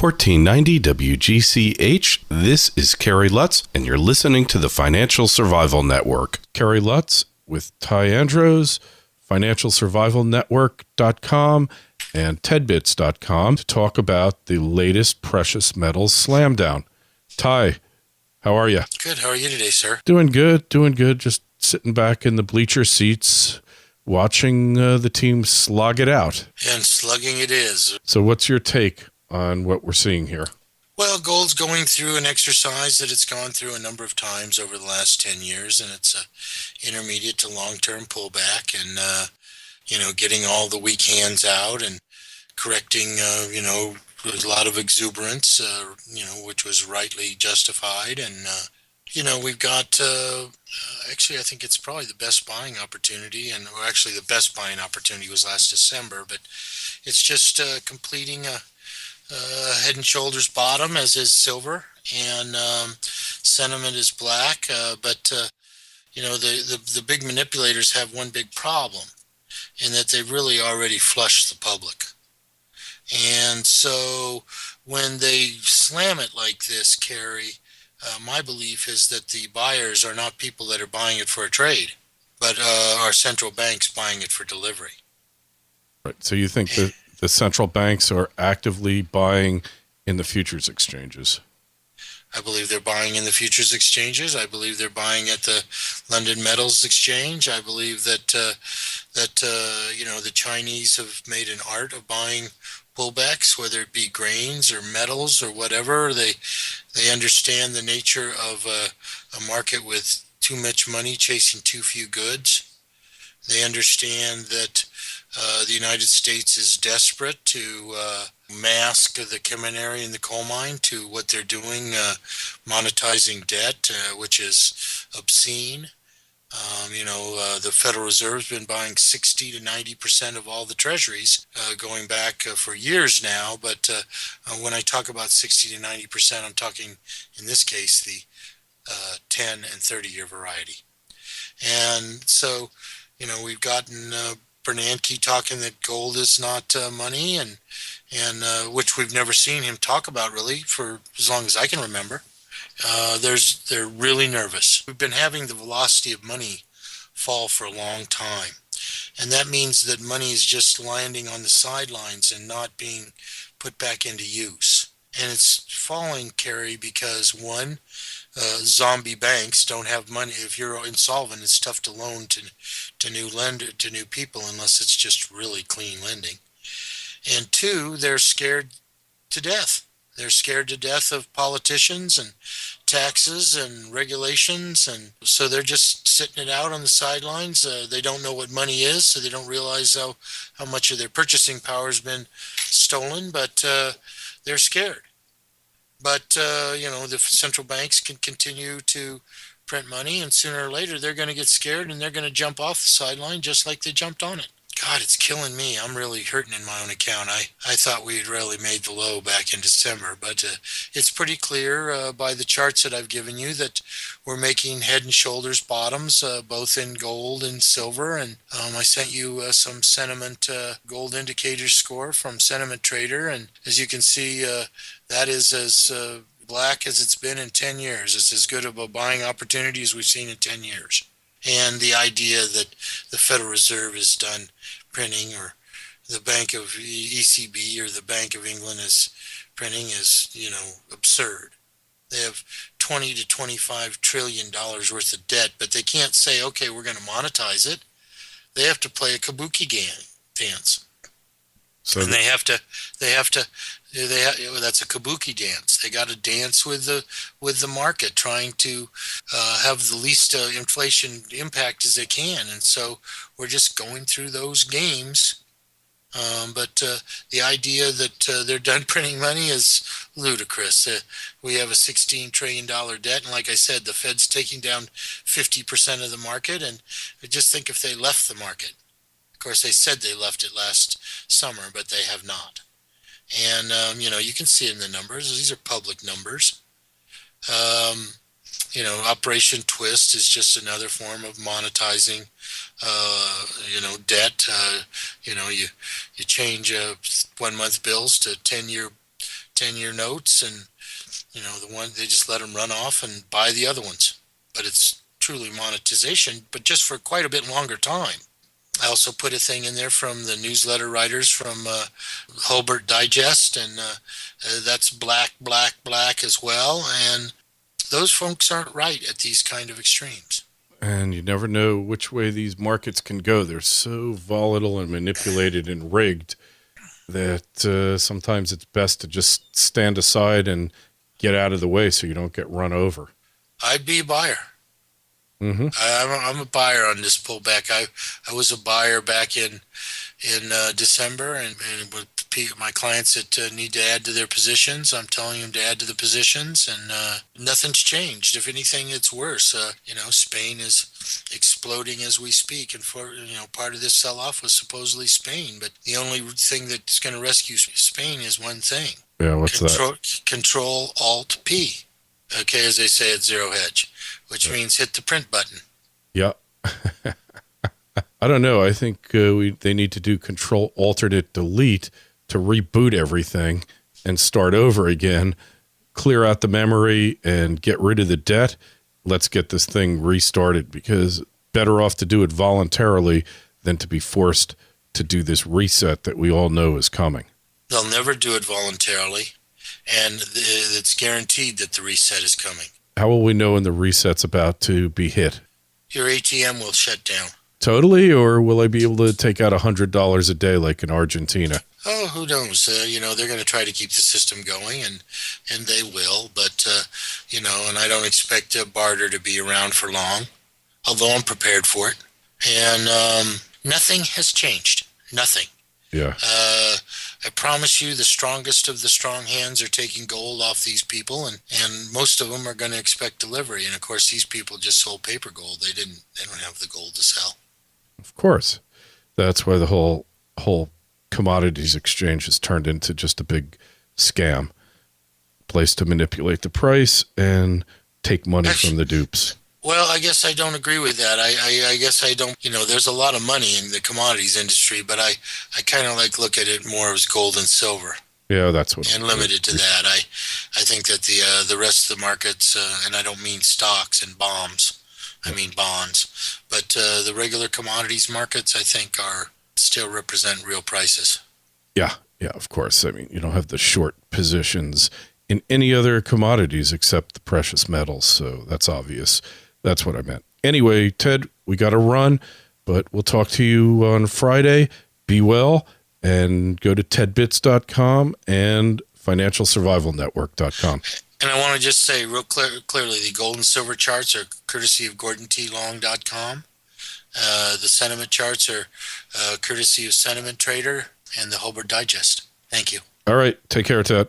1490 WGCH. This is Kerry Lutz, and you're listening to the Financial Survival Network. Kerry Lutz with Ty Andros, financialsurvivalnetwork.com, and tedbits.com to talk about the latest precious metals slam down. Ty, how are you? Good. How are you today, sir? Doing good. Just sitting back in the bleacher seats, watching the team slog it out. And slugging it is. So what's your take on what we're seeing here? Well, gold's going through an exercise that it's gone through a number of times over the last 10 years, and it's a intermediate to long-term pullback, and, getting all the weak hands out and correcting, a lot of exuberance, which was rightly justified. And, we've got, actually, I think it's probably the best buying opportunity, and actually the best buying opportunity was last December, but it's just completing a head and shoulders bottom, as is silver, and sentiment is black. But the big manipulators have one big problem, in that they really already flushed the public. And so when they slam it like this, Kerry, my belief is that the buyers are not people that are buying it for a trade, but are central banks buying it for delivery. Right. So you think that the central banks are actively buying in the futures exchanges? I believe they're buying in the futures exchanges. I believe they're buying at the London Metals Exchange. I believe that the Chinese have made an art of buying pullbacks, whether it be grains or metals or whatever. They understand the nature of a market with too much money chasing too few goods. They understand that the United States is desperate to mask the canary in the coal mine to what they're doing, monetizing debt, which is obscene. The Federal Reserve has been buying 60 to 90% of all the treasuries going back for years now. But when I talk about 60 to 90%, I'm talking, in this case, the 10 and 30-year variety. And so, we've gotten Bernanke talking that gold is not money, and which we've never seen him talk about really for as long as I can remember. They're really nervous. We've been having the velocity of money fall for a long time, and that means that money is just landing on the sidelines and not being put back into use. And it's falling, Kerry, because one, zombie banks don't have money. If you're insolvent, it's tough to loan to new people unless it's just really clean lending. And two, they're scared to death. They're scared to death of politicians and taxes and regulations, and so they're just sitting it out on the sidelines. They don't know what money is, so they don't realize how much of their purchasing power has been stolen, but they're scared. But, the central banks can continue to print money, and sooner or later they're going to get scared and they're going to jump off the sideline just like they jumped on it. God, it's killing me. I'm really hurting in my own account. I thought we had really made the low back in December, but it's pretty clear by the charts that I've given you that we're making head and shoulders bottoms, both in gold and silver. And I sent you some sentiment gold indicator score from Sentiment Trader. And as you can see, that is as black as it's been in 10 years. It's as good of a buying opportunity as we've seen in 10 years. And the idea that the Federal Reserve is done printing, or the Bank of ECB or the Bank of England is printing, is, absurd. They have $20 to $25 trillion worth of debt, but they can't say, okay, we're going to monetize it. They have to play a kabuki dance. So and that's a kabuki dance. They got to dance with the market, trying to have the least inflation impact as they can. And so we're just going through those games. But the idea that they're done printing money is ludicrous. We have a $16 trillion debt, and like I said, the Fed's taking down 50% of the market. And just think if they left the market. Of course, they said they left it last summer, but they have not. And, you can see in the numbers. These are public numbers. Operation Twist is just another form of monetizing, debt. You change 1 month bills to 10 10-year notes, and the one they just let them run off and buy the other ones. But it's truly monetization, but just for quite a bit longer time. I also put a thing in there from the newsletter writers from Holbert Digest, and that's black as well. And those folks aren't right at these kind of extremes. And you never know which way these markets can go. They're so volatile and manipulated and rigged that sometimes it's best to just stand aside and get out of the way so you don't get run over. I'd be a buyer. Mm-hmm. I'm a buyer on this pullback. I was a buyer back in December, and with my clients that need to add to their positions, I'm telling them to add to the positions, and nothing's changed. If anything, it's worse. Spain is exploding as we speak, and part of this sell-off was supposedly Spain, but the only thing that's going to rescue Spain is one thing. Yeah, what's that? Control Alt P. Okay, as they say at Zero Hedge, which means hit the print button. Yeah. I don't know. I think they need to do Control Alternate Delete to reboot everything and start over again, clear out the memory and get rid of the debt. Let's get this thing restarted, because better off to do it voluntarily than to be forced to do this reset that we all know is coming. They'll never do it voluntarily, and it's guaranteed that the reset is coming. How will we know when the reset's about to be hit? Your ATM will shut down. Totally, or will I be able to take out $100 a day like in Argentina? Oh, who knows? They're going to try to keep the system going, and they will. But, and I don't expect barter to be around for long, although I'm prepared for it. And nothing has changed. Nothing. Yeah. I promise you the strongest of the strong hands are taking gold off these people, and most of them are going to expect delivery. And, of course, these people just sold paper gold. They don't have the gold to sell. Of course. That's why the whole commodities exchange has turned into just a big scam. Place to manipulate the price and take money from the dupes. Well, I guess I don't agree with that. I guess I don't, there's a lot of money in the commodities industry, but I kind of look at it more as gold and silver. Yeah, that's what. And limited to that. I think that the rest of the markets, and I don't mean stocks and bombs, I mean bonds, but the regular commodities markets, I think, still represent real prices. Yeah, of course. I mean, you don't have the short positions in any other commodities except the precious metals, so that's obvious. That's what I meant. Anyway, Ted, we got to run, but we'll talk to you on Friday. Be well, and go to tedbits.com and financialsurvivalnetwork.com. And I want to just say real clearly, the gold and silver charts are courtesy of GordonTLong.com. The sentiment charts are courtesy of Sentiment Trader and the Holbert Digest. Thank you. All right. Take care, Ted.